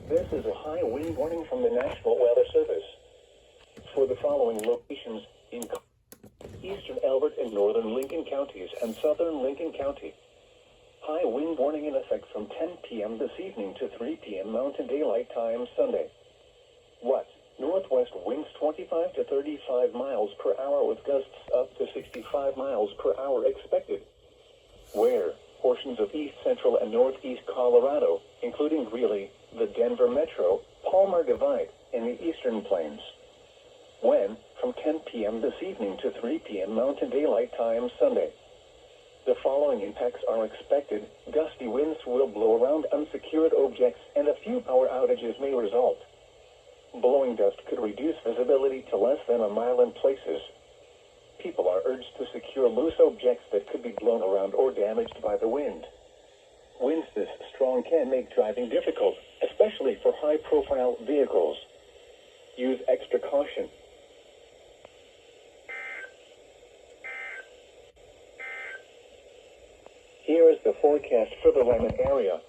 This is a high wind warning from the National Weather Service. For the following locations in eastern Elbert and northern Lincoln counties and southern Lincoln County. High wind warning in effect from 10 p.m. this evening to 3 p.m. Mountain Daylight Time Sunday. What? Northwest winds 25 to 35 miles per hour with gusts up to 65 miles per hour expected. Where? Portions of east central and northeast Colorado, including Greeley, the Denver Metro, Palmer Divide, and the Eastern Plains. When? From 10 p.m. this evening to 3 p.m. Mountain Daylight Time Sunday. The following impacts are expected. Gusty winds will blow around unsecured objects and a few power outages may result. Blowing dust could reduce visibility to less than a mile in places. People are urged to secure loose objects that could be blown around or damaged by the wind. Winds this strong can make driving difficult, especially for high-profile vehicles. Use extra caution. Here is the forecast for the Lemmon area.